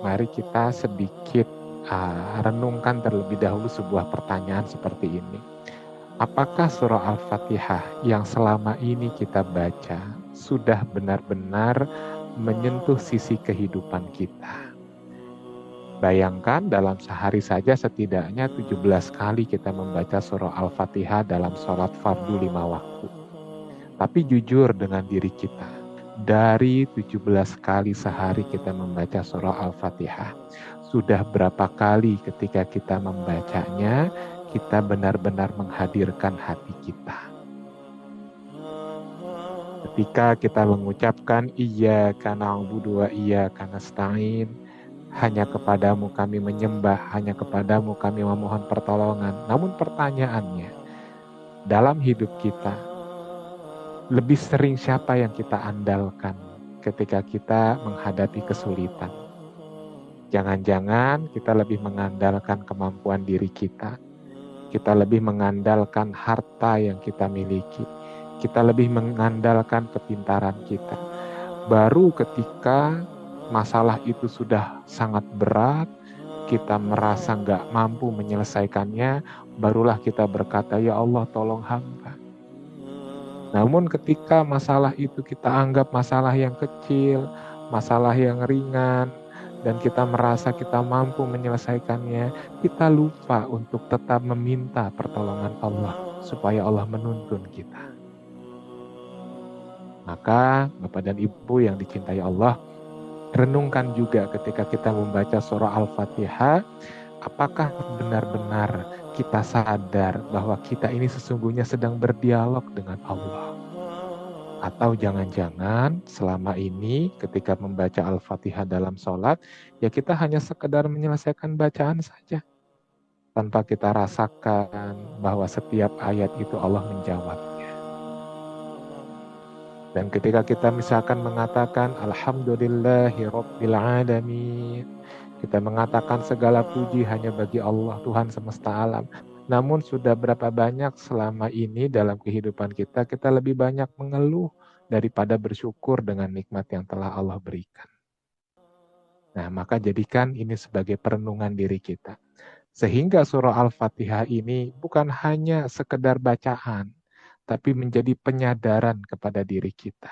mari kita sedikit renungkan terlebih dahulu sebuah pertanyaan seperti ini. Apakah surah Al-Fatihah yang selama ini kita baca sudah benar-benar menyentuh sisi kehidupan kita? Bayangkan dalam sehari saja setidaknya 17 kali kita membaca surah Al-Fatihah dalam sholat fardu 5 waktu. Tapi jujur dengan diri kita, dari 17 kali sehari kita membaca surah Al-Fatihah, sudah berapa kali ketika kita membacanya, kita benar-benar menghadirkan hati kita. Ketika kita mengucapkan iyyaka na'budu wa iyyaka nasta'in, hanya kepadamu kami menyembah, hanya kepadamu kami memohon pertolongan. Namun pertanyaannya, dalam hidup kita, lebih sering siapa yang kita andalkan ketika kita menghadapi kesulitan? Jangan-jangan kita lebih mengandalkan kemampuan diri kita. Kita lebih mengandalkan harta yang kita miliki. Kita lebih mengandalkan kepintaran kita. Baru ketika masalah itu sudah sangat berat, kita merasa nggak mampu menyelesaikannya, barulah kita berkata, ya Allah tolong hamba. Namun ketika masalah itu kita anggap masalah yang kecil, masalah yang ringan, dan kita merasa kita mampu menyelesaikannya, kita lupa untuk tetap meminta pertolongan Allah, supaya Allah menuntun kita. Maka Bapak dan Ibu yang dicintai Allah, renungkan juga ketika kita membaca surah Al-Fatihah, apakah benar-benar kita sadar bahwa kita ini sesungguhnya sedang berdialog dengan Allah? Atau jangan-jangan selama ini ketika membaca Al-Fatihah dalam sholat, ya kita hanya sekedar menyelesaikan bacaan saja. Tanpa kita rasakan bahwa setiap ayat itu Allah menjawabnya. Dan ketika kita misalkan mengatakan Alhamdulillahi Rabbil Alamin, kita mengatakan segala puji hanya bagi Allah, Tuhan semesta alam. Namun sudah berapa banyak selama ini dalam kehidupan kita lebih banyak mengeluh daripada bersyukur dengan nikmat yang telah Allah berikan. Nah, maka jadikan ini sebagai perenungan diri kita. Sehingga surah Al-Fatihah ini bukan hanya sekedar bacaan, tapi menjadi penyadaran kepada diri kita.